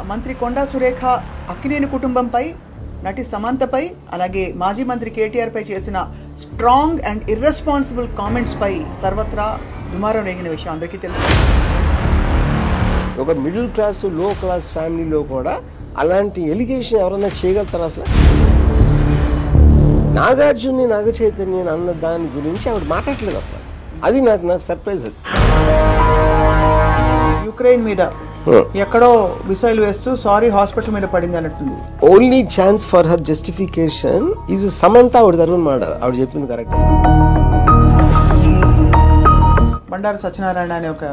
మంత్రి కొండా సురేఖ అక్కినేని కుటుంబంపై, నటి సమంతపై, అలాగే మాజీ మంత్రి కేటీఆర్ పై చేసిన స్ట్రాంగ్ అండ్ ఇర్రెస్పాన్సిబుల్ కామెంట్స్ పై సర్వత్రా దుమారం రేగిన విషయం అందరికీ తెలుసు. ఒక మిడిల్ క్లాస్, లో క్లాస్ ఫ్యామిలీలో కూడా అలాంటి ఎలిగేషన్ ఎవరైనా చేయగలుగుతారు? అసలు నాగార్జున్ని, నాగ చైతన్య అన్న దాని గురించి ఆవిడ మాట్లాడలేదు అసలు. అది నాకు సర్ప్రైజ్. యుక్రెయిన్ మీద ఎక్కడో మిసైల్ వేస్తూ సారీ హాస్పిటల్ మీద పడింది అన్నట్టుంది. Only chance for her justification is Samantha. ఆవిడ తరఫున మాట ఆవిడ చెప్పింది కరెక్ట్. బండారు సత్యనారాయణ అనే ఒక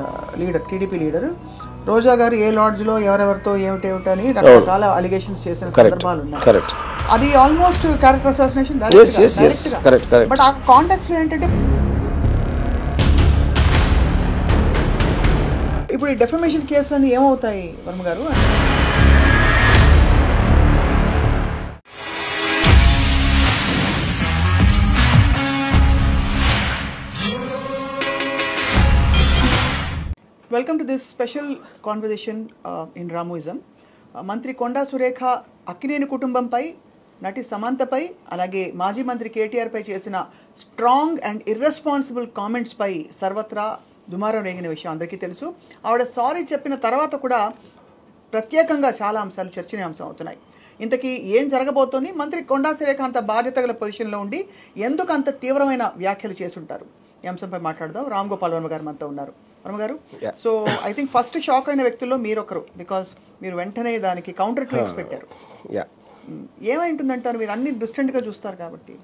లీడర్, టీడీపీ లీడర్, రోజా గారు ఏ లాడ్జ్ లో ఎవరెవరితో ఏమిటేమిటని రకరకాల అలిగేషన్స్ చేసిన సందర్భాలు ఉన్నాయి. అది ఆల్మోస్ట్ క్యారెక్టర్ అసాసినేషన్. బట్ ఆ కాంటాక్ట్స్ లో ఏంటంటే ఇప్పుడు ఈ డెఫమేషన్ కేసులన్నీ ఏమవుతాయి వర్మ గారు? Welcome to this special conversation in Ramuism. మంత్రి కొండా సురేఖ అక్కినేని కుటుంబంపై, నటి సమంతపై, అలాగే మాజీ మంత్రి కేటీఆర్ పై చేసిన స్ట్రాంగ్ అండ్ ఇర్రెస్పాన్సిబుల్ కామెంట్స్ పై సర్వత్రా దుమారం రేగిన విషయం అందరికీ తెలుసు. ఆవిడ సారీ చెప్పిన తర్వాత కూడా ప్రత్యేకంగా చాలా అంశాలు చర్చనీయాంశం అవుతున్నాయి. ఇంతకీ ఏం జరగబోతోంది? మంత్రి కొండా సురేఖ అంత బాధ్యత గల పొజిషన్లో ఉండి ఎందుకు అంత తీవ్రమైన వ్యాఖ్యలు చేసుంటారు? ఈ అంశంపై మాట్లాడదాం. రామ్ గోపాల్ వర్మ గారు మనతో ఉన్నారు. వర్మ గారు, so I think first shock అయిన వ్యక్తుల్లో మీరు ఒకరు, బికాస్ మీరు వెంటనే దానికి కౌంటర్ ట్వీట్స్ పెట్టారు. ఏమై ఉంటుందంటారు? మీరు అన్ని డిస్టెంట్గా చూస్తారు కాబట్టి.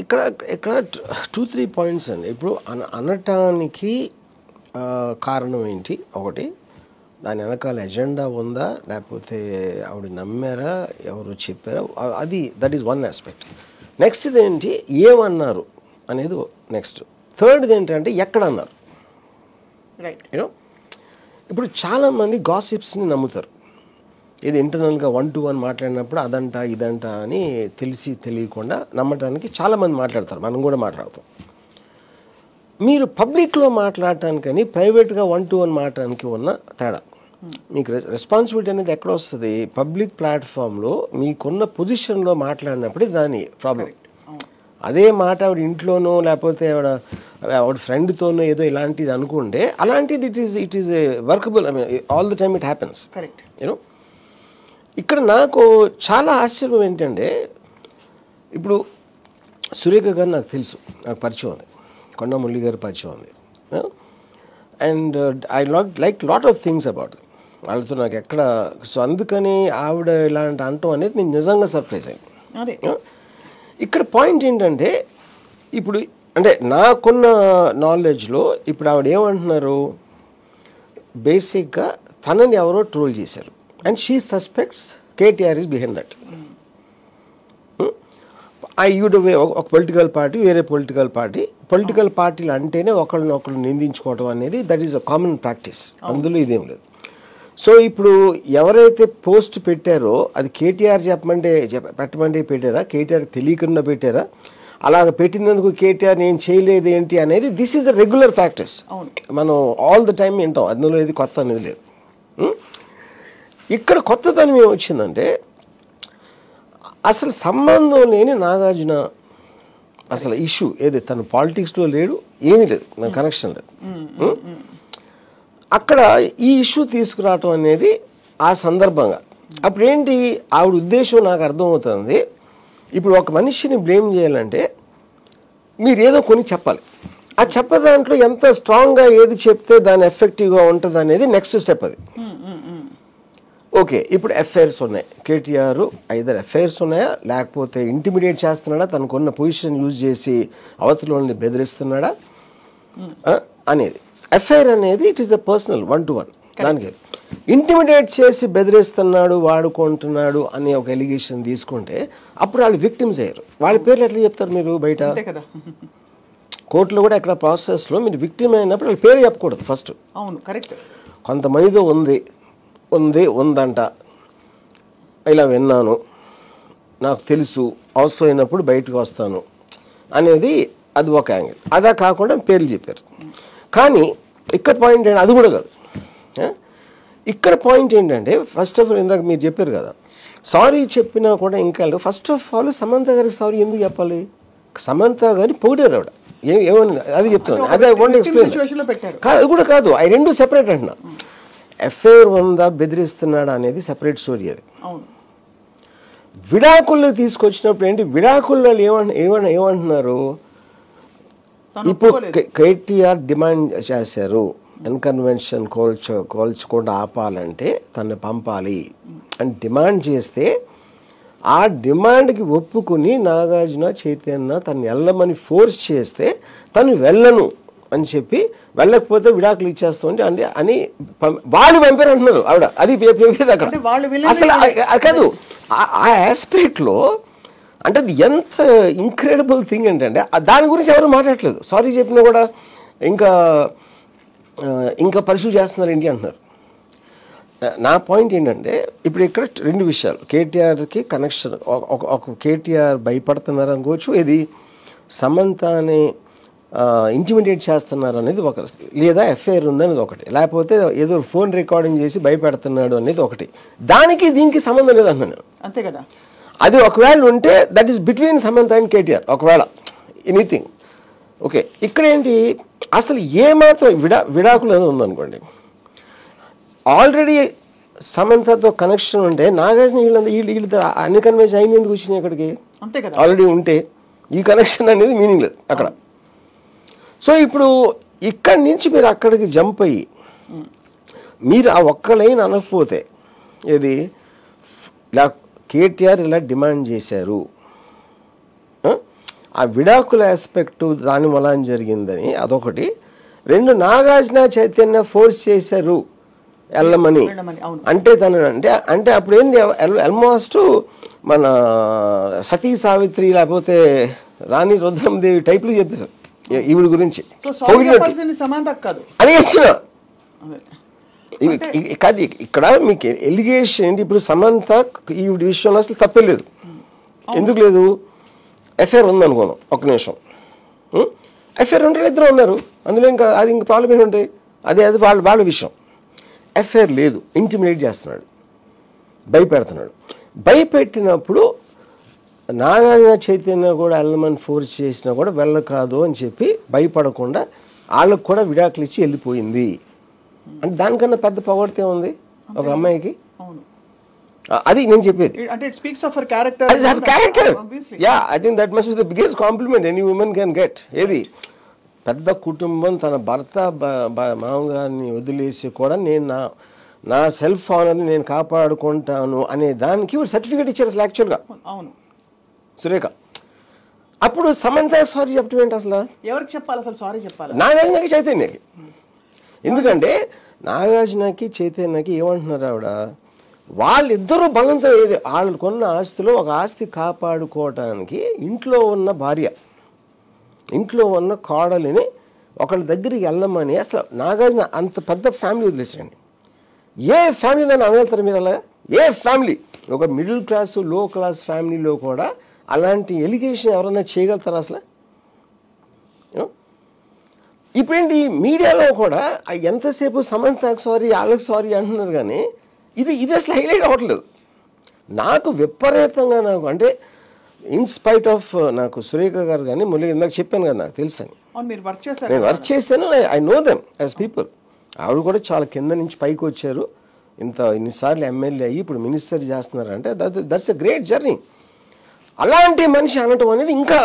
ఇక్కడ 2-3 పాయింట్స్ అండి. ఇప్పుడు అనటానికి కారణం ఏంటి? ఒకటి, దాని వెనకాల ఎజెండా ఉందా, లేకపోతే ఆవిడ నమ్మారా, ఎవరు చెప్పారా, అది that is one aspect. Next ఏంటి, ఏమన్నారు అనేది నెక్స్ట్. థర్డ్ది ఏంటంటే ఎక్కడ అన్నారు. యూనో, ఇప్పుడు చాలామంది గాసిప్స్ని నమ్ముతారు. ఇది ఇంటర్నల్గా 1-to-1 మాట్లాడినప్పుడు అదంట ఇదంట అని తెలియకుండా నమ్మటానికి చాలామంది మాట్లాడతారు. మనం కూడా మాట్లాడతాం. మీరు పబ్లిక్లో మాట్లాడటానికని ప్రైవేట్గా 1-to-1 మాట్లాడటానికి ఉన్న తేడా. మీకు రెస్పాన్సిబిలిటీ అనేది ఎక్కడ వస్తుంది? పబ్లిక్ ప్లాట్ఫామ్లో మీకున్న పొజిషన్లో మాట్లాడినప్పుడు దాని ప్రాబ్లం. అదే మాట ఆవిడ ఇంట్లోనో లేకపోతే ఆవిడ ఫ్రెండ్తోనో ఏదో ఇలాంటిది అనుకుంటే అలాంటిది it is workable. I mean all the time it happens. Correct. You know, ఇక్కడ నాకు చాలా ఆశ్చర్యం ఏంటంటే, ఇప్పుడు సురేఖ గారు నాకు తెలుసు, నాకు పరిచయం ఉంది, కొండా మురళి గారు పరిచయం ఉంది, and I like lot of things about వాళ్ళతో నాకు ఎక్కడ. సో అందుకని ఆవిడ ఇలాంటి అంటం అనేది నేను నిజంగా సర్ప్రైజ్ అయ్యాను. ఇక్కడ పాయింట్ ఏంటంటే, ఇప్పుడు అంటే నాకున్న నాలెడ్జ్లో ఇప్పుడు ఆవిడ ఏమంటున్నారు, బేసిక్గా తనని ఎవరో ట్రోల్ చేశారు and she suspects KTR is behind that. ఒక పొలిటికల్ పార్టీ, వేరే పొలిటికల్ పార్టీలు అంటేనే ఒకళ్ళు నిందించుకోవడం అనేది that is a common practice. అందులో ఇదేం లేదు. సో ఇప్పుడు ఎవరైతే పోస్ట్ పెట్టారో అది కేటీఆర్ పెట్టమంటే పెట్టారా, కేటీఆర్ తెలియకుండా పెట్టారా, అలాగ పెట్టినందుకు కేటీఆర్ నేను చేయలేదు ఏంటి అనేది this is the regular practice. మనం ఆల్ ద టైం వింటాం. అందులో ఇది కొత్త అనేది లేదు. ఇక్కడ కొత్తదనం ఏమొచ్చిందంటే, అసలు సంబంధం లేని నాగార్జున అసలు ఇష్యూ ఏది, తను పాలిటిక్స్లో లేడు, ఏమీ లేదు, నా కనెక్షన్ లేదు. అక్కడ ఈ ఇష్యూ తీసుకురావటం అనేది ఆ సందర్భంగా అప్పుడు ఏంటి ఆవిడ ఉద్దేశం నాకు అర్థమవుతుంది. ఇప్పుడు ఒక మనిషిని బ్లేమ్ చేయాలంటే మీరు ఏదో కొన్ని చెప్పాలి. ఆ చెప్పే దాంట్లో ఎంత స్ట్రాంగ్గా ఏది చెప్తే దాని ఎఫెక్టివ్గా ఉంటుంది అనేది నెక్స్ట్ స్టెప్. అది ఓకే. ఇప్పుడు ఎఫ్ఐఆర్స్ ఉన్నాయి, కేటీఆర్ ఐదర్ ఎఫ్ఐఆర్స్ ఉన్నాయా లేకపోతే ఇంటిమిడియేట్ చేస్తున్నాడా, తనకున్న పొజిషన్ యూజ్ చేసి అవతలని బెదిరిస్తున్నాడా అనేది. ఎఫ్ఐఆర్ అనేది it is a personal 1-to-1. దానికి ఇంటిమిడియేట్ చేసి బెదిరిస్తున్నాడు, వాడుకుంటున్నాడు అనే ఒక ఎలిగేషన్ తీసుకుంటే అప్పుడు వాళ్ళు విక్టిమ్స్ అయ్యారు. వాళ్ళ పేర్లు ఎట్లా చెప్తారు మీరు బయట? కోర్టులో కూడా ఎక్కడ ప్రాసెస్లో మీరు విక్టిమ్ అయినప్పుడు వాళ్ళ పేరు చెప్పకూడదు ఫస్ట్. అవును, కరెక్ట్. కొంతమందితో ఉందంట, ఇలా విన్నాను, నాకు తెలుసు, అవసరమైనప్పుడు బయటకు వస్తాను అనేది అది ఒక యాంగిల్. అదా కాకుండా పేర్లు చెప్పారు. కానీ ఇక్కడ పాయింట్ ఏంటి, అది కూడా కాదు. ఇక్కడ పాయింట్ ఏంటంటే ఫస్ట్ ఆఫ్ ఆల్ ఇందాక మీరు చెప్పారు కదా, సారీ చెప్పినా కూడా ఇంకా ఫస్ట్ ఆఫ్ ఆల్ సమంత గారికి సారీ ఎందుకు చెప్పాలి? సమంత గారిని పొగిడారు ఆవిడ, ఏమని అది చెప్తున్నాను, అదే ఓన్లీ ఎక్స్ప్లెయిన్ కాదు, అది కూడా కాదు, అవి రెండు సెపరేట్ అంటున్నా. ఎఫ్ఐఆర్ ఉందా బెదిరిస్తున్నాడా అనేది సెపరేట్ స్టోరీ. అది విడాకుల్లో తీసుకొచ్చినప్పుడు ఏంటి, విడాకుల్లో ఏమంటున్నారు, ఇప్పుడు కేటీఆర్ డిమాండ్ చేశారు అన్కన్వెన్షన్ కోల్చకుండా ఆపాలంటే తను పంపాలి అని డిమాండ్ చేస్తే, ఆ డిమాండ్కి ఒప్పుకుని నాగార్జున చైతన్య తను వెళ్ళమని ఫోర్స్ చేస్తే తను వెళ్ళను అని చెప్పి, వెళ్ళకపోతే విడాకులు ఇచ్చేస్తుంది అని వాళ్ళు పంపారు అంటున్నారు ఆవిడ. అది అక్కడ అసలు కాదు, ఆ ఆస్పెక్ట్లో అంటే అది ఎంత ఇంక్రెడిబుల్ థింగ్ ఏంటంటే దాని గురించి ఎవరు మాట్లాడట్లేదు. సారీ చెప్పినా కూడా ఇంకా పర్సూ చేస్తున్నారు ఏంటి అంటున్నారు. నా పాయింట్ ఏంటంటే ఇప్పుడు ఇక్కడ రెండు విషయాలు, కేటీఆర్కి కనెక్షన్, ఒక కేటీఆర్ భయపడుతున్నారు అనుకోవచ్చు, ఇది సమంతని ఇంటిమిడేట్ చేస్తున్నారు అనేది ఒక, లేదా ఎఫ్ఐఆర్ ఉందనేది ఒకటి, లేకపోతే ఏదో ఫోన్ రికార్డింగ్ చేసి భయపెడుతున్నాడు అనేది ఒకటి. దానికి దీనికి సంబంధం లేదు అంటున్నాను, అంతే కదా. అది ఒకవేళ ఉంటే that is between Samantha and KTR, ఒకవేళ ఎనీథింగ్ ఓకే. ఇక్కడ ఏంటి అసలు ఏమాత్రం విడాకులు అనేది ఉందనుకోండి, ఆల్రెడీ సమంతతో కనెక్షన్ ఉంటే నాగార్జున వీళ్ళతో అన్ని కన్వెన్షన్ అయింది ఎందుకు వచ్చినాయి అక్కడికి, అంతే కదా. ఆల్రెడీ ఉంటే ఈ కనెక్షన్ అనేది మీనింగ్ లేదు అక్కడ. సో ఇప్పుడు ఇక్కడి నుంచి మీరు అక్కడికి జంప్ అయ్యి మీరు ఆ ఒక్క లైన్ అనకపోతే, ఏది ఇలా కేటీఆర్ ఇలా డిమాండ్ చేశారు, ఆ విడాకుల ఆస్పెక్ట్ దాని వలన జరిగిందని అదొకటి, రెండు నాగార్జున చైతన్య ఫోర్స్ చేశారు వెళ్ళమని అంటే తను అంటే అప్పుడు ఏంది ఆల్మోస్ట్ మన సతీ సావిత్రి లేకపోతే రాణి రుద్రందేవి టైప్లు చెప్పారు ఈవిడ గురించి. అదే కాదు ఇక్కడ మీకు ఎలిగేషన్ ఏంటి, ఇప్పుడు సమంత ఈవిడ విషయంలో అసలు తప్పలేదు. ఎందుకు లేదు, ఎఫ్ఐఆర్ ఉందనుకోను ఒక నిమిషం, ఎఫ్ఐఆర్ ఉంటే ఇద్దరు ఉన్నారు, అందులో ఇంకా అది ఇంకా ప్రాబ్లం ఏంటంటాయి, అదే వాళ్ళ విషయం. ఎఫ్ఐఆర్ లేదు, ఇంటిమిడేట్ చేస్తున్నాడు, భయపెడుతున్నాడు. భయపెట్టినప్పుడు నాగార్జున చైతన్య కూడా వెళ్ళమని ఫోర్స్ చేసినా కూడా వెళ్ళకాదు అని చెప్పి భయపడకుండా వాళ్ళకు కూడా విడాకులు ఇచ్చి వెళ్ళిపోయింది. అంటే దానికన్నా పెద్ద పొగడితే ఉంది ఒక అమ్మాయికి, అది నేను చెప్పేది. I think that must be the biggest compliment any women can get. ఏది పెద్ద కుటుంబం తన భర్త మామగారిని వదిలేసి కూడా నేను నా సెల్ఫ్ ఆనర్ని నేను కాపాడుకుంటాను అనే దానికి సర్టిఫికేట్ ఇచ్చారు అసలు యాక్చువల్గా. అవును సురేఖ. అప్పుడు సమంత సారీ చెప్పడం ఏంటి అసలు, ఎవరికి చెప్పాలి అసలు సారీ చెప్పాలి? నాగార్జునకి చైతన్యకి. ఎందుకంటే నాగార్జునకి చైతన్యకి ఏమంటున్నారు ఆవిడ, వాళ్ళిద్దరూ బలంతో ఏది వాళ్ళకున్న ఆస్తిలో ఒక ఆస్తి కాపాడుకోవటానికి ఇంట్లో ఉన్న భార్య, ఇంట్లో ఉన్న కోడలిని ఒకళ్ళ దగ్గరికి వెళ్ళమని అసలు నాగార్జున అంత పెద్ద ఫ్యామిలీ వదిలేసారండి. ఏ ఫ్యామిలీ నన్ను అనగలుగుతారు మీరు అలా? ఏ ఫ్యామిలీ, ఒక మిడిల్ క్లాస్ లో క్లాస్ ఫ్యామిలీలో కూడా అలాంటి ఎలిగేషన్ ఎవరైనా చేయగలుగుతారా అసలు? ఇప్పుడేంటి మీడియాలో కూడా ఎంతసేపు సమంతకు సారీ వాళ్ళకి సారీ అంటున్నారు, కానీ ఇది అసలు హైలైట్ అవ్వట్లేదు. నాకు విపరీతంగా అంటే ఇన్స్పైట్ ఆఫ్ నాకు సురేఖ గారు కానీ మురళి ఇందాక చెప్పాను కదా, నాకు తెలుసు అని, నేను వర్క్ చేశాను, I know them as people. ఆవిడ కూడా చాలా కింద నుంచి పైకి వచ్చారు, ఇన్నిసార్లు ఎమ్మెల్యే అయ్యి ఇప్పుడు మినిస్టర్ చేస్తున్నారంటే దట్స్ ఎ గ్రేట్ జర్నీ. అలాంటి మనిషి అనటం అనేది ఇంకా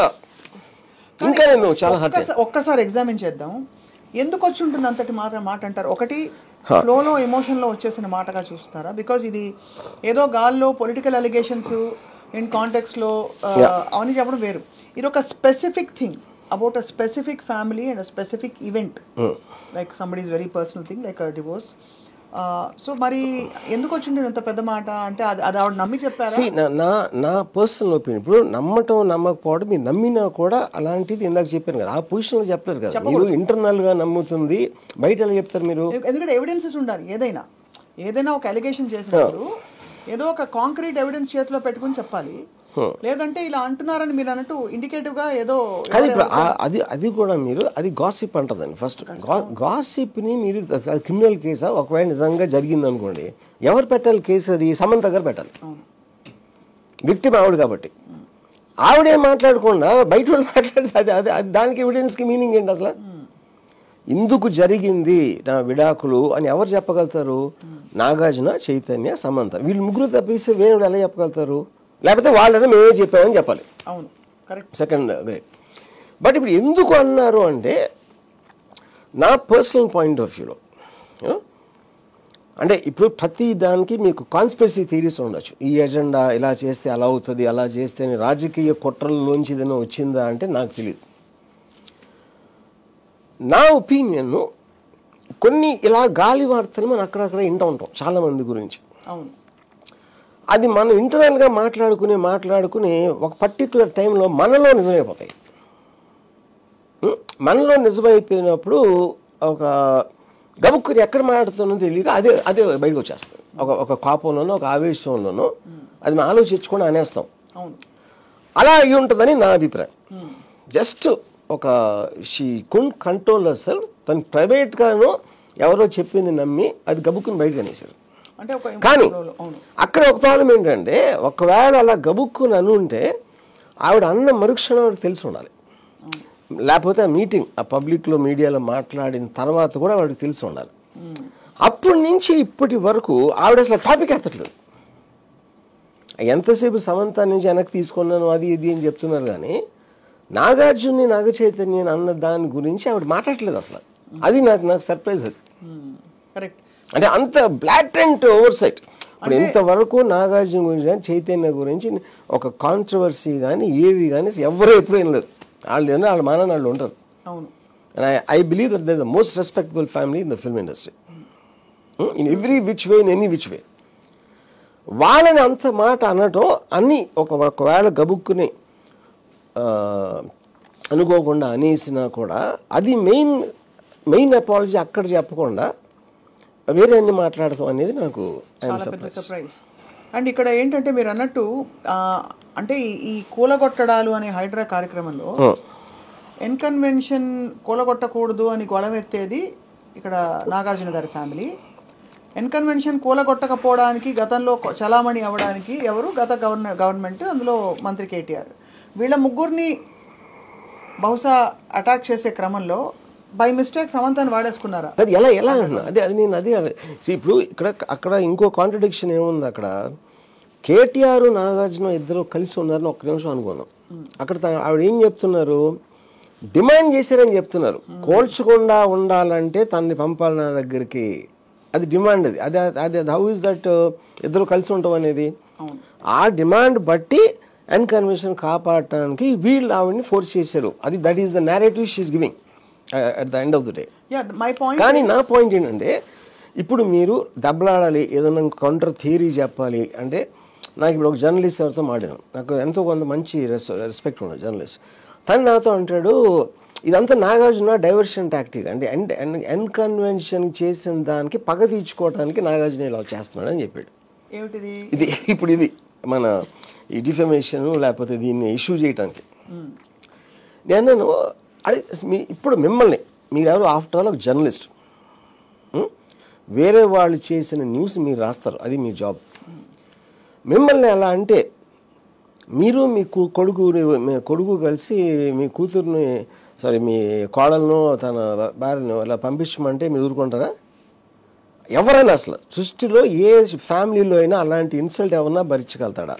నేను చాలా ఒక్కసారి ఎగ్జామిన్ చేద్దాం, ఎందుకు వచ్చి ఉంటుంది అంతటి మాట అంటారు. ఒకటి ఫ్లోలో ఎమోషన్లో వచ్చేసిన మాటగా చూస్తారా? బికాజ్ ఇది ఏదో గాల్లో పొలిటికల్ అలిగేషన్స్ ఇన్ కాంటెక్స్లో అవన్నీ చెప్పడం వేరు. ఇది ఒక specific thing about a specific family and a specific event, like somebody is very personal thing like a divorce. So మరి ఎందుకు వచ్చింది ఇంత పెద్ద మాట అంటే అది ఆవిడ నమ్మి చెప్పారా? నా పర్సనల్ ఒపీనియన్, ఇప్పుడు నమ్మటం నమ్మకపోవడం, మీరు నమ్మినా కూడా అలాంటిది ఇందాక చెప్పాను కదా, ఆ పొజిషన్లో చెప్పలేరు కదా. మీరు ఇంటర్నల్ గా నమ్ముతుంది, బయట ఎలా చెప్తారు మీరు? ఎందుకంటే ఎవిడెన్సెస్ ఉండాలి. ఏదైనా ఒక అలిగేషన్ చేసినప్పుడు ఏదో ఒక కాంక్రీట్ ఎవిడెన్స్ చేతిలో పెట్టుకుని చెప్పాలి, లేదంటే ఇలా అంటున్నారని మీరు అన్నట్టు ఇండికేటివ్ గా ఏదో కానీ ఇప్పుడు అది కూడా మీరు అది గాసిప్ అంటుందండి. ఫస్ట్ గాసిప్ని మీరు క్రిమినల్ కేసా ఒకవేళ నిజంగా జరిగింది అనుకోండి, ఎవరు పెట్టాలి కేసు? అది సమంత గారు పెట్టాలి, విక్టిమ్ ఆవిడ కాబట్టి. ఆవిడే మాట్లాడకుండా బయట వాళ్ళు మాట్లాడితే అది దానికి ఎవిడెన్స్కి మీనింగ్ ఏంటి అసలు? ఇందుకు జరిగింది నా విడాకులు అని ఎవరు చెప్పగలుగుతారు? నాగార్జున, చైతన్య, సమంత, వీళ్ళు ముగ్గురు తప్పిస్తే వేరే ఎలా చెప్పగలుగుతారు? లేకపోతే వాళ్ళని మేమే చెప్పామని చెప్పాలి. అవును, కరెక్ట్. Second great. బట్ ఇప్పుడు ఎందుకు అన్నారు అంటే, నా పర్సనల్ పాయింట్ ఆఫ్ వ్యూలో అంటే ఇప్పుడు ప్రతి దానికి మీకు కాన్స్పిరసీ థియరీస్ ఉండొచ్చు. ఈ ఎజెండా ఇలా చేస్తే అలా అవుతుంది, అలా చేస్తే రాజకీయ కుట్రల్లోంచి ఏదైనా వచ్చిందా అంటే నాకు తెలియదు. నా ఒపీనియన్, కొన్ని ఇలా గాలి వార్తలు మనం అక్కడక్కడ వింటూ ఉంటాం చాలా మంది గురించి. అవును, అది మనం ఇంటర్నల్గా మాట్లాడుకుని ఒక పర్టికులర్ టైంలో మనలో నిజమైపోతాయి. మనలో నిజమైపోయినప్పుడు ఒక గబుక్కుని ఎక్కడ మాట్లాడుతున్నో తెలియక అదే అదే బయటకు వచ్చేస్తుంది. ఒక కోపంలోనో ఒక ఆవేశంలోనో అది మనం ఆలోచించుకొని అనేస్తాం. అలా అయి ఉంటుందని నా అభిప్రాయం. జస్ట్ ఒక షీ కుడ్ కంట్రోల్ అసలు, తను ప్రైవేట్గానో ఎవరో చెప్పింది నమ్మి అది గబుక్కుని బయటకు అనేసారు. కానీ అక్కడ ఒక ప్రాబ్లం ఏంటంటే, ఒకవేళ అలా గబుక్కుని అనుంటే ఆవిడ అన్న మరుక్షణం తెలిసి ఉండాలి, లేకపోతే ఆ మీటింగ్ ఆ పబ్లిక్లో మీడియాలో మాట్లాడిన తర్వాత కూడా వాడికి తెలిసి ఉండాలి. అప్పటి నుంచి ఇప్పటి వరకు ఆవిడ అసలు టాపిక్ ఎత్తట్లేదు. ఎంతసేపు సమంత నుంచి వెనక్కి తీసుకున్నాను అది ఇది అని చెప్తున్నారు, కానీ నాగార్జున్ని, నాగ చైతన్య అన్న దాని గురించి ఆవిడ మాట్లాడలేదు అసలు. అది నాకు సర్ప్రైజ్. అది కరెక్ట్. అంటే అంత బ్లాటెంట్ ఓవర్ సైట్. ఇప్పుడు ఇంతవరకు నాగార్జున గురించి కానీ చైతన్య గురించి ఒక కాంట్రవర్సీ కానీ ఏది కానీ ఎవరూ ఎప్పుడు ఏం లేదు. వాళ్ళ మానని వాళ్ళు ఉంటారు. I believe that they are the most respectable family in the film industry in every which way, in any which way. వాళ్ళని అంత మాట అనటం అన్నీ ఒకవేళ గబుక్కుని అనుకోకుండా అనేసినా కూడా అది మెయిన్ అపాలజీ అక్కడ చెప్పకుండా వేరే అన్ని మాట్లాడతాం అనేది నాకు సర్ప్రైజ్. అండ్ ఇక్కడ ఏంటంటే మీరు అన్నట్టు అంటే ఈ కూలగొట్టడాలు అనే హైడ్రా కార్యక్రమంలో ఎన్కన్వెన్షన్ కూలగొట్టకూడదు అని గొడవెత్తేది ఇక్కడ నాగార్జున గారి ఫ్యామిలీ. ఎన్కన్వెన్షన్ కూలగొట్టకపోవడానికి గతంలో చలామణి అవ్వడానికి ఎవరు? గత గవర్నమెంట్, అందులో మంత్రి కేటీఆర్. వీళ్ళ ముగ్గురిని బహుశా అటాక్ చేసే క్రమంలో బై మిస్టేక్ సమంతాన్ని వాడేసుకున్నారా? అది ఎలా ఇప్పుడు అక్కడ ఇంకో కాంట్రడిక్షన్ ఏముంది, అక్కడ కేటీఆర్, నాగార్జున ఇద్దరు కలిసి ఉన్నారని ఒక్క నిమిషం అనుకున్నాం. అక్కడ ఆవిడ ఏం చెప్తున్నారు? డిమాండ్ చేశారని చెప్తున్నారు. కోల్చకుండా ఉండాలంటే తనని పంపాలి నా దగ్గరికి, అది డిమాండ్. అది హౌ ఇస్ దట్ ఇద్దరు కలిసి ఉంటాం అనేది? ఆ డిమాండ్ బట్టి ఎన్కన్వెన్షన్ కాపాడటానికి వీళ్ళు ఆవిడని ఫోర్స్ చేశారు. అది that is the narrative she is giving at the end of the day. కానీ నా పాయింట్ ఏంటంటే, ఇప్పుడు మీరు దెబ్బలాడాలి, ఏదైనా కౌంటర్ థియరీ చెప్పాలి అంటే, నాకు ఇప్పుడు ఒక జర్నలిస్ట్ ఎవరితో మాట్లాడాను, నాకు ఎంతో కొంత మంచి రెస్పెక్ట్ ఉండదు జర్నలిస్ట్. తను నాతో అంటాడు, ఇదంతా నాగార్జున డైవర్షన్ టాక్టిక్, అంటే ఎన్కన్వెన్షన్ చేసిన దానికి పగ తీర్చుకోవడానికి నాగార్జున ఇలా చేస్తున్నాడు అని చెప్పాడు. ఇది మన ఈ డిఫమేషన్ లేకపోతే దీన్ని ఇష్యూ చేయడానికి. నేను అది ఇప్పుడు మిమ్మల్ని, మీరెవరు ఆఫ్టర్ ఆల్ ఒక జర్నలిస్ట్, వేరే వాళ్ళు చేసిన న్యూస్ మీరు రాస్తారు, అది మీ జాబ్. మిమ్మల్ని ఎలా అంటే, మీరు మీ కొడుకు కలిసి మీ కూతుర్ని మీ కోడలను తన భార్యను అలా పంపించమంటే మీరు ఊరుకుంటారా? ఎవరైనా అసలు సృష్టిలో ఏ ఫ్యామిలీలో అయినా అలాంటి ఇన్సల్ట్ ఎవరన్నా భరించగలుగుతాడా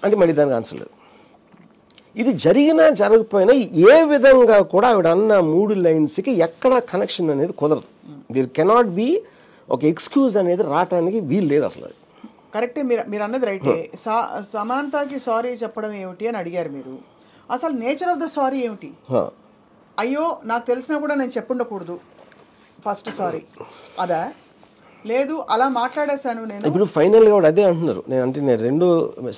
అంటే మళ్ళీ దానికి ఆన్సర్ లేదు. ఇది జరిగినా జరగకపోయినా ఏ విధంగా కూడా ఆవిడ అన్న 3 లైన్స్కి ఎక్కడ కనెక్షన్ అనేది కుదరదు. దిర్ కెనాట్ బి ఒక ఎక్స్క్యూజ్ అనేది రావటానికి వీలు లేదు అసలు. కరెక్టే, మీరు అన్నది రైటే. సమంతకి సారీ చెప్పడం ఏమిటి అని అడిగారు మీరు. అసలు నేచర్ ఆఫ్ ద సారీ ఏమిటి? అయ్యో నాకు తెలిసినా కూడా నేను చెప్పుండకూడదు ఫస్ట్ సారీ అదా? లేదు అలా మాట్లాడేశాను నేను. ఇప్పుడు ఫైనల్గా కూడా అదే అంటున్నారు. నేను రెండో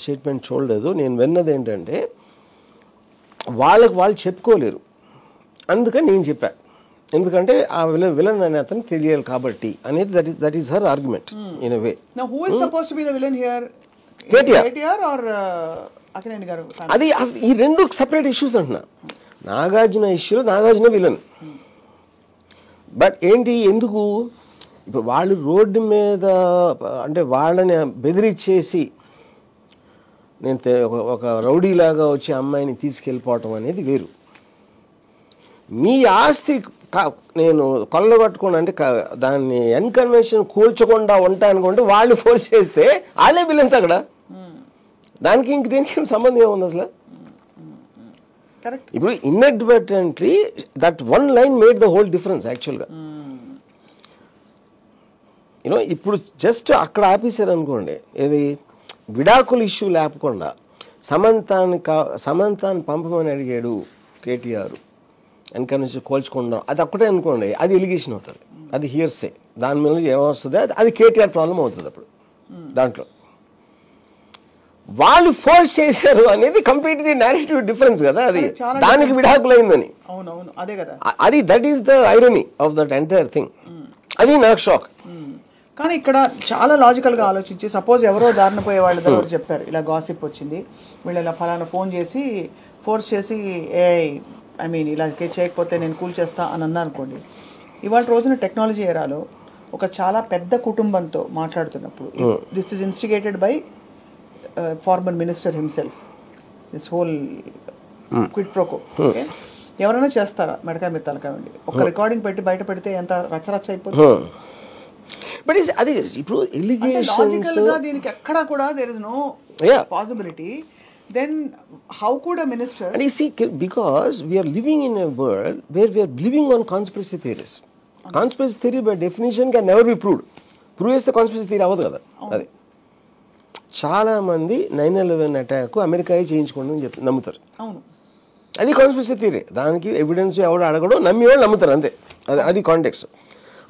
స్టేట్మెంట్ చూడలేదు. నేను విన్నది ఏంటంటే, వాళ్ళు చెప్పుకోలేరు, అందుకని నేను చెప్పా. ఎందుకంటే ఆ విలన్ అనే అతను తెలియాలి కాబట్టి అనేది that is her argument in a way. Now, who is supposed to be the villain here? KTR. KTR or Akkineni garu? అది ఈ రెండు సెపరేట్ ఇష్యూస్ అంటున్నా. నాగార్జున ఇష్యూలో నాగార్జున విలన్. బట్ ఏంటి ఎందుకు ఇప్పుడు వాళ్ళు రోడ్డు మీద అంటే వాళ్ళని బెదిరించేసి నేను ఒక రౌడీలాగా వచ్చి అమ్మాయిని తీసుకెళ్ళిపోవటం అనేది వేరు. మీ ఆస్తి నేను కొల్లగొట్టుకోండి అంటే దాన్ని అన్కన్వెన్షన్ కూల్చకుండా ఉంటానుకుంటే వాళ్ళు ఫోర్స్ చేస్తే వాళ్ళే విలన్స్ అక్కడ. దానికి ఇంక దీనికి సంబంధం ఏముంది అసలు? ఇప్పుడు inadvertently that one line made the whole difference యాక్చువల్గా. యూనో ఇప్పుడు జస్ట్ అక్కడ ఆపేశారు అనుకోండి, ఏది విడాకుల ఇష్యూ లేకుండా సమంతాన్ని పంపమని అడిగాడు కేటీఆర్, ఎన్కన్వెన్షన్ కోల్చుకుండా అది ఒక్కటే అనుకోండి, అది ఎలిగేషన్ అవుతుంది, అది హియర్సే. దాని మీద ఏమొస్తుంది అది కేటీఆర్ ప్రాబ్లం అవుతుంది. అప్పుడు దాంట్లో వాళ్ళు ఫోర్స్ చేశారు అనేది కంప్లీట్లీ నేరేటివ్ డిఫరెన్స్ కదా, అది దానికి విడాకులు అయిందని. అది that is the irony of that entire thing. అది నాకు షాక్. కానీ ఇక్కడ చాలా లాజికల్గా ఆలోచించి, సపోజ్ ఎవరో దారిన పోయే వాళ్ళ దగ్గర చెప్పారు ఇలా గాసిప్ వచ్చింది, వీళ్ళు ఇలా ఫలానా ఫోన్ చేసి ఫోర్స్ చేసి ఇలా చేయకపోతే నేను కూల్ చేస్తా అని అన్నా అనుకోండి. ఇవాళ రోజున టెక్నాలజీ ఏరాలో ఒక చాలా పెద్ద కుటుంబంతో మాట్లాడుతున్నప్పుడు this is instigated by former minister himself, this whole quid pro quo. ఎవరైనా చేస్తారా మెడకాయ మీద తలకాయ ఉండి ఒక రికార్డింగ్ పెట్టి బయట పెడితే ఎంత రచ్చరచ్చ అయిపోతుంది. బట్ అది ఇప్పుడు లాజికల్ గా దీనికి ఎక్కడా కూడా there is no possibility. Then how could a minister? And you see, because we are living in a world where we are living on conspiracy theories. Conspiracy theory by definition can never be proved. Prove చేస్తే conspiracy theory అవ్వదు కదా. అది చాలా మంది 9/11 attack అమెరికాయే చేయించుకోండి చెప్పి నమ్ముతారు. అవును, అది కాన్స్పిరసీ థియరీ. దానికి ఎవిడెన్స్ ఎవడు అడగడం, నమ్మేవాళ్ళు నమ్ముతారు అంతే. అది కాంటెక్స్ట్.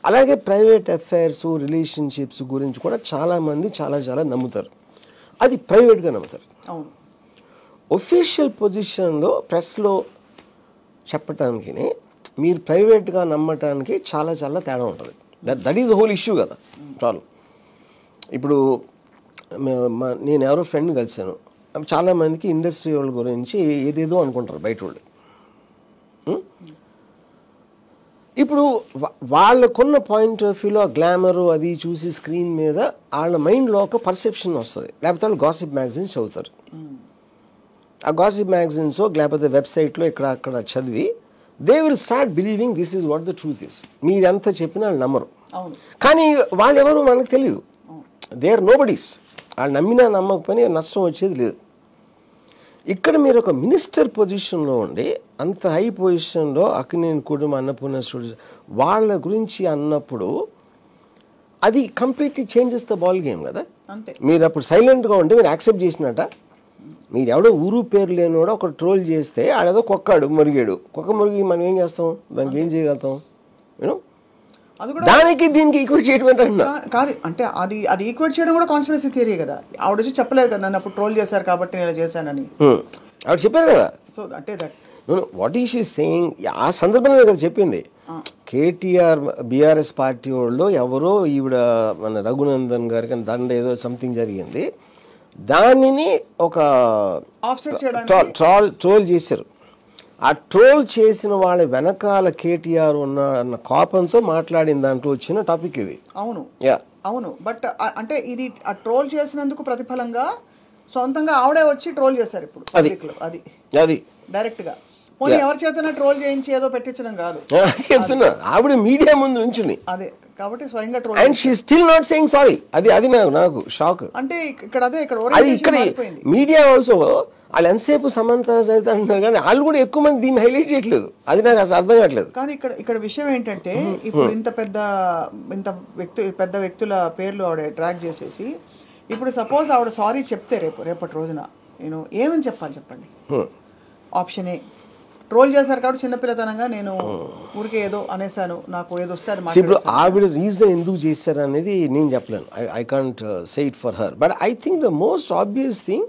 అలాగే ప్రైవేట్ అఫైర్స్ రిలేషన్షిప్స్ గురించి కూడా చాలామంది చాలా నమ్ముతారు. అది ప్రైవేట్గా నమ్ముతారు. అవును, ఒఫీషియల్ పొజిషన్లో ప్రెస్లో చెప్పటానికి మీరు ప్రైవేట్గా నమ్మటానికి చాలా తేడా ఉంటుంది. దట్ ఈజ్ హోల్ ఇష్యూ కదా ప్రాబ్లం. ఇప్పుడు నేను ఎవరో ఫ్రెండ్ కలిసాను, చాలామందికి ఇండస్ట్రీ వాళ్ళ గురించి ఏదేదో అనుకుంటారు బయట వాళ్ళు. ఇప్పుడు వాళ్ళకున్న పాయింట్ ఆఫ్ వ్యూలో గ్లామరు అది చూసి స్క్రీన్ మీద వాళ్ళ మైండ్లో ఒక పర్సెప్షన్ వస్తుంది. లేకపోతే వాళ్ళు గాసిప్ మ్యాగజైన్స్ చదువుతారు. ఆ గాసిప్ మ్యాగజైన్స్ లేకపోతే వెబ్సైట్లో ఇక్కడ అక్కడ చదివి they will start believing this is what the truth is. మీరు ఎంత చెప్పినా వాళ్ళు నమ్మరు. కానీ వాళ్ళు ఎవరు మనకు తెలియదు. They are nobodies. వాళ్ళు నమ్మినా నమ్మకపోయినా నష్టం వచ్చేది లేదు. ఇక్కడ మీరు ఒక మినిస్టర్ పొజిషన్లో ఉండి అంత హై పొజిషన్లో అక్కినేని కుటుంబం, అన్నపూర్ణ స్టూడియోస్ వాళ్ళ గురించి అన్నప్పుడు అది completely changes the ball game కదా. మీరు అప్పుడు సైలెంట్గా ఉంటే మీరు యాక్సెప్ట్ చేసినట్ట. మీరు ఎవడో ఊరు పేరు లేనివాడో ఒక ట్రోల్ చేస్తే ఆడేదో కుక్క మురిగి మనం ఏం చేస్తాం, దానికి ఏం చేయగలుగుతాం? యూనో దానికి దీనికి ఈక్వేట్ చేయడం కాదు. అంటే అది ఈక్వేట్ చేయడం కూడా కాన్స్పిరసీ థియరీ కదా. ఆవిడ వచ్చి చెప్పలేదు కదా నన్ను అప్పుడు ట్రోల్ చేశారు కాబట్టి నేను ఇలా చేశానని. ఆవిడ చెప్పారు కదా. సో అంటే that what is she saying, ఆ సందర్భంలో కదా చెప్పింది. కేటీఆర్ బీఆర్ఎస్ పార్టీ వాళ్ళు ఎవరో ఈవిడ మన రఘునందన్ గారికి దండ ఏదో సంథింగ్ జరిగింది, దానిని ఒక ట్రోల్ చేశారు. ఆ ట్రోల్ చేసిన వాళ్ళ వెనకాల కేటీఆర్ అన్న కోపంతో మాట్లాడిన దాంట్లో వచ్చిన టాపిక్ ఇది. అవును బట్ అంటే ఇది ఆ ట్రోల్ చేసినందుకు ప్రతిఫలంగా సొంతంగా ఆవిడే వచ్చి ట్రోల్ చేశారు ఇప్పుడు అది డైరెక్ట్ గా. ఎవరి చేతనా ట్రోల్ చేయించి ఏదో పెట్టించడం కాదు, చెప్తున్నా ఆవిడ మీడియా ముందు ఉంచుని. అదే కాబట్టి స్వయంగా troll. And she still not saying sorry. అది నాకు షాక్. అంటే ఇక్కడ ఇక్కడ మీడియా ఆల్సో వాళ్ళు ఎంతసేపు సమంత సైత అంటున్నారు కానీ వాళ్ళు కూడా ఎక్కువ మంది దీన్ని హైలైట్ చేయట్లేదు. అది నాకు అసలు అర్థం కావట్లేదు. కానీ ఇక్కడ విషయం ఏంటంటే ఇప్పుడు ఇంత పెద్ద వ్యక్తుల పేర్లు ఆవిడ ట్రాక్ చేసేసి ఇప్పుడు సపోజ్ ఆవిడ సారీ చెప్తే రేపటి రోజున నేను ఏమని చెప్పాలి చెప్పండి? ఆప్షన్ ఏ, ట్రోల్ చేశారు కాబట్టి చిన్నపిల్లతనంగా నేను ఊరికే ఏదో అనేసాను, నాకు ఏదో వస్తే అది. ఇప్పుడు ఆవిడ రీజన్ ఎందుకు చేశారు అనేది నేను చెప్పలేను. I can't say it for her. But I think the most obvious thing,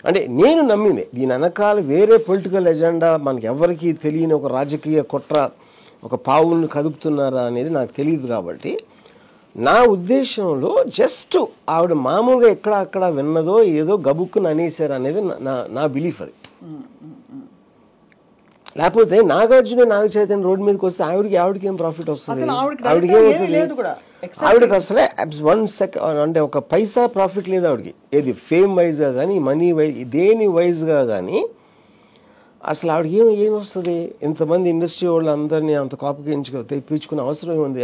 అంటే నేను నమ్మింది దీని వెనకాల వేరే పొలిటికల్ ఎజెండా, మనకి ఎవరికి తెలియని ఒక రాజకీయ కుట్ర ఒక పావులను కదుపుతున్నారా అనేది నాకు తెలియదు. కాబట్టి నా ఉద్దేశంలో జస్ట్ ఆవిడ మామూలుగా ఎక్కడ అక్కడ విన్నదో ఏదో గబుక్కుని అనేసారు అనేది నా బిలీఫ్ అది. లేకపోతే నాగార్జున నాగ చైతన్య రోడ్డు మీదకి వస్తే ఆవిడకి ఏం ప్రాఫిట్ వస్తుంది? ఆవిడకి అసలే 1 సెకండ్ అంటే ఒక పైసా ప్రాఫిట్ లేదు ఆవిడకి. ఏది ఫేమ్ వైజ్గా కానీ మనీ వైజ్ దేని వైజ్గా కానీ అసలు ఆవిడకి ఏం వస్తుంది? ఇంతమంది ఇండస్ట్రీ వాళ్ళు అందరినీ అంత కాపుకి తెప్పించుకునే అవసరం ఉంది.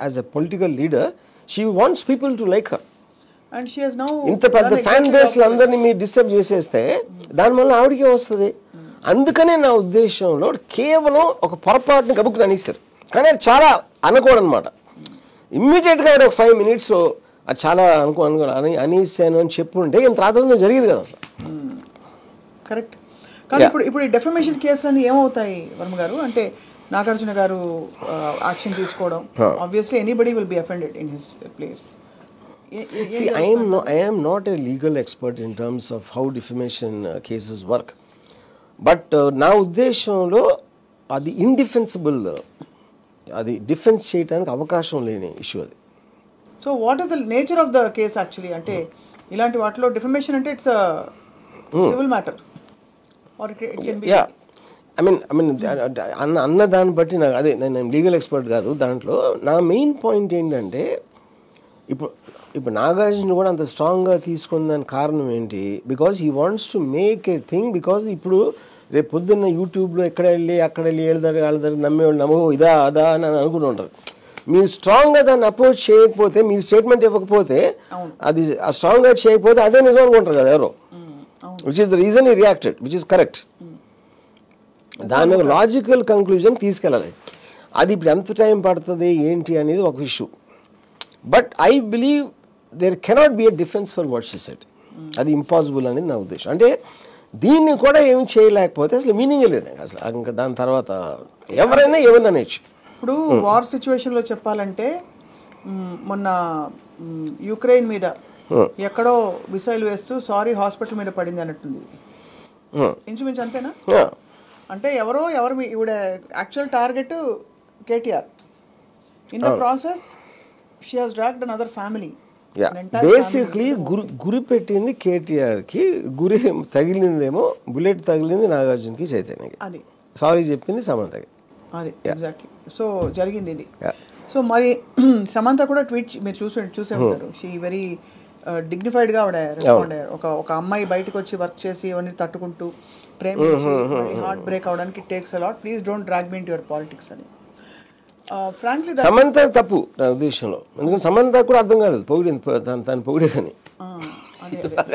As a political leader she wants people to like her. ఇంత పెద్ద ఫ్యాన్ బేస్ అందరినీ మీరు డిస్టర్బ్ చేసేస్తే దానివల్ల ఆవిడకే వస్తుంది. అందుకనే నా ఉద్దేశంలో కేవలం ఒక పొరపాటుని గబుక్కుని అనేసారు. కానీ అది చాలా అనకూడదన్నమాట. ఇమ్మీడియట్గా ఒక 5 minutes అది చాలా అనేసాను అని చెప్పుంటే ఇంత రాత్రి జరిగేది కదా అసలు. కరెక్ట్. కానీ ఇప్పుడు ఈ డెఫమేషన్ కేసులన్నీ ఏమవుతాయి వర్మ గారు? అంటే నాగార్జున గారు యాక్షన్ తీసుకోవడం, obviously anybody will be offended in his place. See, I am not a legal expert in terms of how defamation cases work. But నా ఉద్దేశంలో అది ఇండిఫెన్సిబుల్, అది డిఫెన్స్ చేయడానికి అవకాశం లేని ఇష్యూ అది. So what is the nature of the case actually? అంటే ఇలాంటి వాటిలో డిఫమేషన్ అంటే it's civil matter or it can be. I mean అన్న దాన్ని బట్టి నాకు అదే, నేను లీగల్ ఎక్స్పర్ట్ కాదు దాంట్లో. నా మెయిన్ పాయింట్ ఏంటంటే ఇప్పుడు నాగార్జున కూడా అంత స్ట్రాంగ్గా తీసుకున్న దానికి కారణం ఏంటి? Because he wants to make a thing. Because ఇప్పుడు రేపు పొద్దున్న యూట్యూబ్లో ఎక్కడ వెళ్ళి అక్కడ వెళ్ళి వాళ్ళ నమ్మేవాళ్ళు నమ్మో ఇదా అదా అని అనుకుంటూ ఉంటారు. మీరు స్ట్రాంగ్గా దాన్ని అప్రోచ్ చేయకపోతే, మీరు స్టేట్మెంట్ ఇవ్వకపోతే, అది స్ట్రాంగ్గా చేయకపోతే అదే నిజం అనుకుంటారు కదా ఎవరో. Which is the reason he reacted, which is correct. దాని లాజికల్ కంక్లూజన్ తీసుకెళ్ళాలి. అది ఇప్పుడు ఎంత టైం పడుతుంది ఏంటి అనేది ఒక issue. But I believe there cannot be a defence for what she said. అది ఇంపాసిబుల్ అనేది నా ఉద్దేశం. అంటే దీన్ని కూడా ఏమి చేయలేకపోతే అసలు మీనింగ్ లేదు అసలు. ఇంకా దాని తర్వాత ఎవరైనా ఏమన్నా నేర్చు. ఇప్పుడు వార్ సిచ్యువేషన్లో చెప్పాలంటే మొన్న యుక్రెయిన్ మీద ఎక్కడో మిసైల్ వేస్తూ సారీ హాస్పిటల్ మీద పడింది అన్నట్టుంది. ఇంచుమించు అంతేనా? అంటే ఎవరు ఇవిడ actual target KTR. In the process she has dragged another family. Basically గురి పెట్టింది కేటీఆర్కి, గురి తగిలిందేమో బుల్లెట్ తగిలింది నాగార్జునకి చైతన్యకి. అది సారీ చెప్పింది సమంతకి. అది ఎగ్జాక్ట్లీ. సో జరిగింది ఇది. సో మరి సమంత కూడా ట్వీట్ మీరు చూసే ఉంటారు. షీ వెరీ డిగ్నిఫైడ్గా ఆవిడ రెస్పాండ్ అయ్యారు. ఒక అమ్మాయి బయటకు వచ్చి వర్క్ చేసి ఇవన్నీ తట్టుకుంటూ ప్రేమించి హార్ట్ బ్రేక్ అవడానికి takes a lot, please don't drag me into your politics అని. ఫ్రాంక్లీ సమంత తప్పు నా ఉద్దేశంలో. ఎందుకంటే సమంత కూడా అర్థం కాలేదు పొగిడింది, తను పొగిడేదని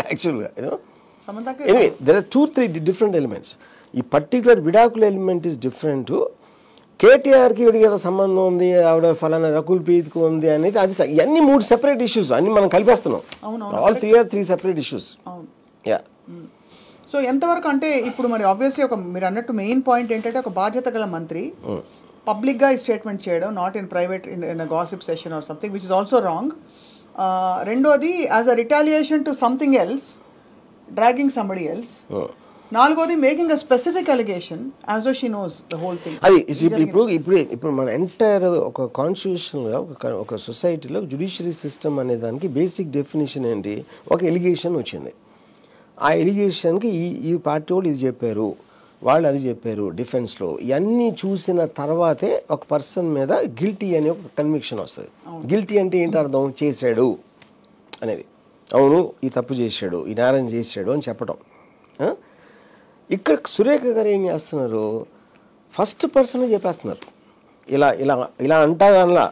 యాక్చువల్గా. Anyway there are 2-3 different elements. ఈ పర్టికులర్ విడాకుల ఎలిమెంట్ ఈస్ డిఫరెంట్. కేటీఆర్కి వీడికి ఏదో సంబంధం ఉంది, ఆవిడ ఫలానా రకుల్ ప్రీత్కి ఉంది అనేది అది ఇవన్నీ 3 సెపరేట్ ఇష్యూస్ అన్ని మనం కలిపేస్తున్నాం. All 3 separate issues. Yeah. So ఎంతవరకు అంటే ఇప్పుడు మరి ఆబ్వియస్లీ మీరు అన్నట్టు మెయిన్ పాయింట్ ఏంటంటే ఒక బాధ్యత గల మంత్రి పబ్లిక్గా ఈ స్టేట్మెంట్ చేయడం, not in private in gossip session or something which is also wrong. రెండోది as a retaliation to something else, dragging somebody else. నాలుగోది making a specific allegation as though she knows the whole thing. అది ఇప్పుడు మన entire ఒక కాన్స్టిట్యూషన్గా ఒక సొసైటీలో judiciary system అనే దానికి బేసిక్ డెఫినేషన్ ఏంటి? ఒక ఎలిగేషన్ వచ్చింది. ఆ ఎలిగేషన్కి ఈ పార్టీ వాళ్ళు ఇది చెప్పారు, వాళ్ళు అది చెప్పారు డిఫెన్స్లో. ఇవన్నీ చూసిన తర్వాతే ఒక పర్సన్ మీద గిల్టీ అనే ఒక కన్విక్షన్ వస్తుంది. గిల్టీ అంటే ఏంటి అర్థం? చేశాడు అనేది, అవును ఈ తప్పు చేశాడు, ఈ నేరం చేశాడు అని చెప్పడం. ఇక్కడ సురేఖ గారు ఏం చేస్తున్నారు? ఫస్ట్ పర్సన్ చెప్పేస్తున్నారు. ఇలా అంటాగనలా,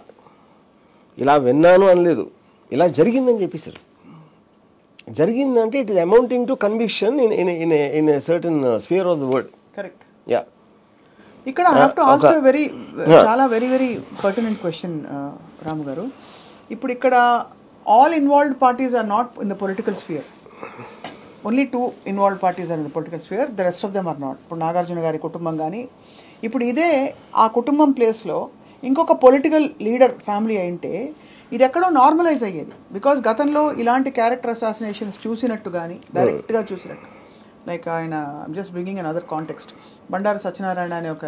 ఇలా విన్నాను అనలేదు, ఇలా జరిగిందని చెప్పేశారు. జరిగిందంటే it is amounting to conviction in a certain sphere of the word. Correct. Yeah. ఇక్కడ ఐ హావ్ టు ఆస్క్ చాలా very very pertinent question Ramu garu. ఇప్పుడు ఇక్కడ all involved parties are not in the political sphere. Only 2 involved parties are in the political sphere, the rest of them are not. ఇప్పుడు నాగార్జున గారి కుటుంబం కానీ, ఇప్పుడు ఇదే ఆ కుటుంబం ప్లేస్లో ఇంకొక పొలిటికల్ లీడర్ ఫ్యామిలీ అయింటే ఇది ఎక్కడో నార్మలైజ్ అయ్యేది. బికాజ్ గతంలో ఇలాంటి క్యారెక్టర్ అసాసినేషన్స్ చూసినట్టు కానీ డైరెక్ట్గా చూసినట్టు, లైక్ ఆయన just bringing an other context, Bandaru Satyanarayana అనే ఒక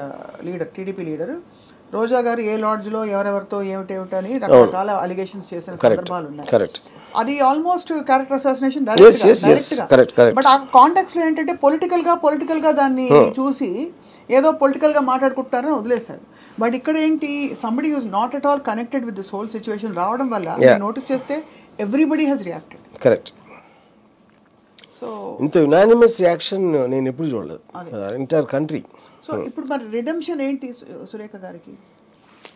లీడర్, టీడీపీ లీడర్, రోజా గారు ఏ లాడ్జ్ లో ఎవరెవరితో ఏమిటేమిటని రకరకాల అలిగేషన్స్ చేసిన సందర్భాలు ఉన్నాయి. కరెక్ట్. అది almost character assassination correct. But ఆ కాంటాక్ట్స్ లో ఏంటంటే పొలిటికల్ గా దాన్ని చూసి ఏదో పొలిటికల్ గా మాట్లాడుకుంటారని వదిలేశారు. బట్ ఇక్కడ ఏంటి, somebody who's not at all connected with this whole situation రావడం వల్ల నోటీస్ చేస్తే everybody has reacted. Correct. So ఇంత యునానిమస్ రియాక్షన్ నేను ఎప్పుడు చూడలేదు ఎంటైర్ కంట్రీ. సో ఇప్పుడు మరి రిడెంప్షన్ ఏంటి సురేఖ గారికి?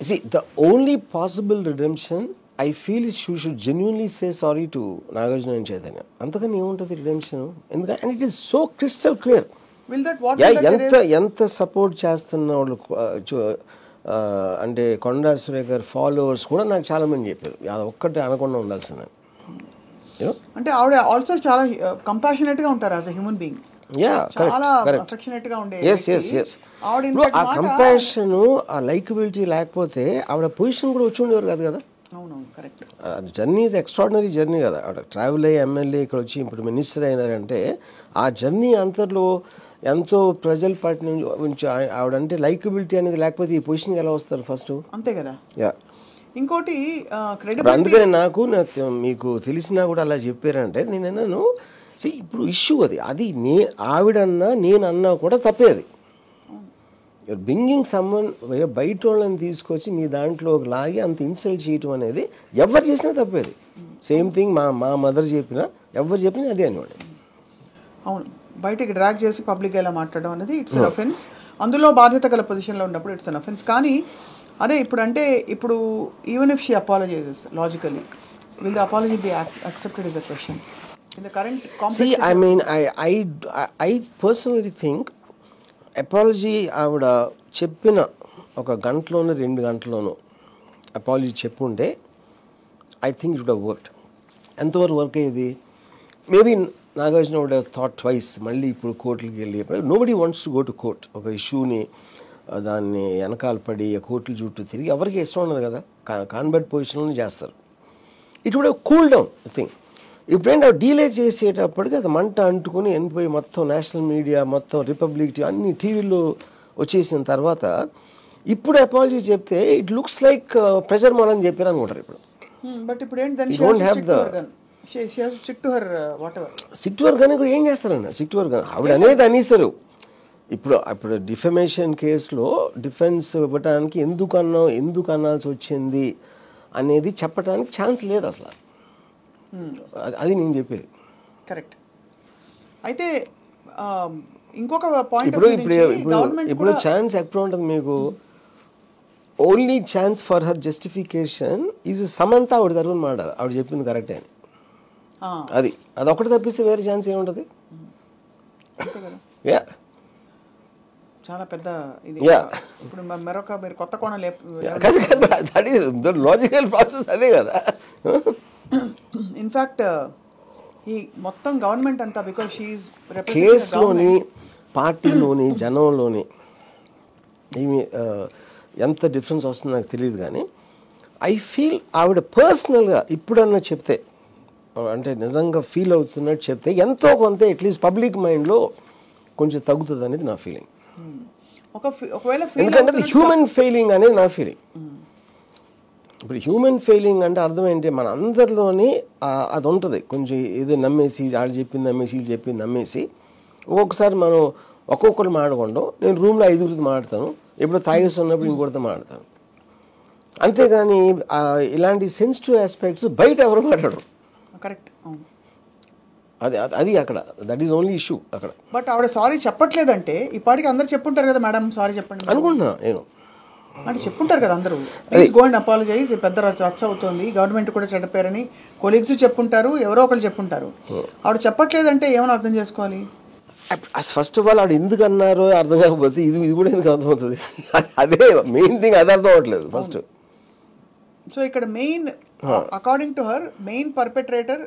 See, the only possible redemption I feel is she should genuinely say sorry to Nagarjuna and Chaitanya. అంతకని ఏముంటుంది రిడెంప్షన్? ఎందుకంటే and it is so crystal clear. Will that what ఎంత support చేస్తున్న వాళ్ళు అంటే కొండా సురేఖ గారి ఫాలోవర్స్ కూడా నాకు చాలా మంది చెప్పారు అది ఒక్కటే అనకుండా ఉండాల్సిందని. అంటే ఆవిడ ఆల్సో చాలా కంపాషనేట్ గా ఉంటారు యాజ్ ఎ హ్యూమన్ బీయింగ్. చాలా అఫెక్షనేట్ గా ఉండే. ఆ కంపాషన్ ఆ లైకబిలిటీ లేకపోతే ఆవిడ పొజిషన్ కూడా వచ్చి ఉండేవారు కాదు కదా. అవునవును, correct. Journey is extraordinary journey కదా. ఆవిడ ట్రావెల్ అయ్యి ఎమ్మెల్యే ఇక్కడ వచ్చి ఇప్పుడు మినిస్టర్ అయినారంటే ఆ జర్నీ అంతలో ఎంతో ప్రజల పార్టీ నుంచి ఆవిడంటే లైకబిలిటీ అనేది లేకపోతే ఈ పొజిషన్కి ఎలా వస్తారు ఫస్ట్? అంతే కదా. యా. ఇంకోటి అందుకనే నాకు మీకు తెలిసినా కూడా అలా చెప్పారంటే నేను ఇప్పుడు ఇష్యూ అది ఆవిడన్నా నేనన్నా కూడా తప్పే. అది బ్రింగింగ్ సమ్మన్ బయట వాళ్ళని తీసుకొచ్చి మీ దాంట్లో లాగి అంత ఇన్సల్ట్ చేయటం అనేది ఎవరు చేసినా తప్పేది. సేమ్ థింగ్ మా మదర్ చెప్పినా ఎవరు చెప్పినా అదే అనేవాడు. అవును, బయటకి డ్రాగ్ చేసి పబ్లిక్ ఎలా మాట్లాడడం అనేది ఇట్స్ అన్ అఫెన్స్. అందులో బాధ్యత గల పొజిషన్లో ఉన్నప్పుడు ఇట్స్ అన్ అఫెన్స్. కానీ అదే ఇప్పుడు even if she apologizes logically, will the apology be accepted is a question in the current complex? I mean, I personally think apology ఆవిడ చెప్పిన ఒక గంటలోనూ 2 గంటలోనూ అపాలజీ చెప్పుంటే I think it would have worked. ఎంతవరకు వర్క్ అయ్యేది? Maybe Nagarjuna would have thought twice. మళ్ళీ ఇప్పుడు కోర్టులకి వెళ్ళి nobody wants to go to court. ఒక ఇష్యూని దాన్ని వెనకాల పడి కోర్టుల చుట్టూ తిరిగి ఎవరికి ఇష్టం ఉండదు కదా. కాన్బర్ట్ పొజిషన్లోనే చేస్తారు. It would have cool down I think. ఇప్పుడేంటి డీలే చేసేటప్పటికి అది మంట అంటుకుని వెళ్ళిపోయి మొత్తం నేషనల్ మీడియా మొత్తం రిపబ్లిక్ అన్ని టీవీల్లో వచ్చేసిన తర్వాత ఇప్పుడు అపాలజీ చెప్తే ఇట్ లుక్స్ లైక్ ప్రెజర్ మాలని చెప్పారు అనుకుంటారు ఇప్పుడు. బట్ ఇప్పుడు ఏంటి, సిట్ వర్క్ అని కూడా ఏం చేస్తారన్న సిట్ వర్క్ ఆవిడ అనేది అనేసారు. ఇప్పుడు డిఫమేషన్ కేసులో డిఫెన్స్ ఇవ్వడానికి ఎందుకు అనాల్సి వచ్చింది అనేది చెప్పడానికి ఛాన్స్ లేదు అసలు. అది నేను చెప్పేది. కరెక్ట్. అయితే ఇంకొక పాయింట్ ఇప్పుడు ఛాన్స్ ఎప్పుడు ఉంటుంది మీకు? Only chance for her justification is Samantha ఆవిడ తరఫున మాట్లాడాలి. ఆవిడ చెప్పింది కరెక్టే అని. అది ఒకటి తప్పిస్తే వేరే ఛాన్స్ ఏముంటుంది? చాలా పెద్ద ఇది. ఇప్పుడు మీరు కొత్త కోణం లాజికల్ ప్రాసెస్ అదే కదా. ఇన్ఫాక్ట్ ఈ మొత్తం గవర్నమెంట్ అంతా బికాజ్ షీ ఈజ్ కేసులోని పార్టీలోని జనంలోని ఏమి ఎంత డిఫరెన్స్ వస్తుందో నాకు తెలియదు. కానీ ఐ ఫీల్ ఆవిడ పర్సనల్గా ఇప్పుడన్నా చెప్తే అంటే నిజంగా ఫీల్ అవుతున్నట్టు చెప్తే ఎంతో కొంత అట్లీస్ట్ పబ్లిక్ మైండ్లో కొంచెం తగ్గుతుంది అనేది నా ఫీలింగ్. ఎందుకంటే హ్యూమన్ ఫెయిలింగ్ అనేది నా ఫీలింగ్. ఇప్పుడు హ్యూమన్ ఫెయిలింగ్ అంటే అర్థం ఏంటి, మన అందరిలోని అది ఉంటుంది. కొంచెం ఏదో నమ్మేసి వాళ్ళు చెప్పింది నమ్మేసి వీళ్ళు చెప్పింది నమ్మేసి ఒక్కొక్కసారి మనం ఒక్కొక్కరు మాట్లాడకుండా నేను రూమ్లో 5గురితో మాట్లాడతాను, ఎప్పుడు తాగేసి ఉన్నప్పుడు ఇంకొకరితో మాట్లాడతాను. అంతేగాని ఇలాంటి సెన్సిటివ్ ఆస్పెక్ట్స్ బయట ఎవరు మాట్లాడరు. కరెక్ట్. అది అక్కడ దట్ ఈస్ ఓన్లీ ఇష్యూ అక్కడ. బట్ ఆవిడ సారీ చెప్పట్లేదంటే ఇప్పటికి అందరు చెప్పుంటారు కదా, మేడం సారీ చెప్పండి అనుకుంటున్నా నేను అంటే చెప్పుంటారు కదా అందరూ. ప్లీజ్ గో అండ్ అపాలజైజ్, పెద్ద రచ్చ అవుతుంది, గవర్నమెంట్ కూడా చెడ్డపేరని కొలీగ్స్ చెప్పుంటారు, ఎవరో ఒకరు చెప్పుంటారు. ఆవిడ చెప్పట్లేదంటే ఏమైనా అర్థం చేసుకోవాలి. ఫస్ట్ ఆఫ్ ఆల్ ఆవిడ ఎందుకు అన్నారో అర్థం కాకపోతే ఇది కూడా ఎందుకు అర్థమవుతుంది? అదే మెయిన్ థింగ్, అది అర్థం అవ్వట్లేదు ఫస్ట్. సో ఇక్కడ main according to her main perpetrator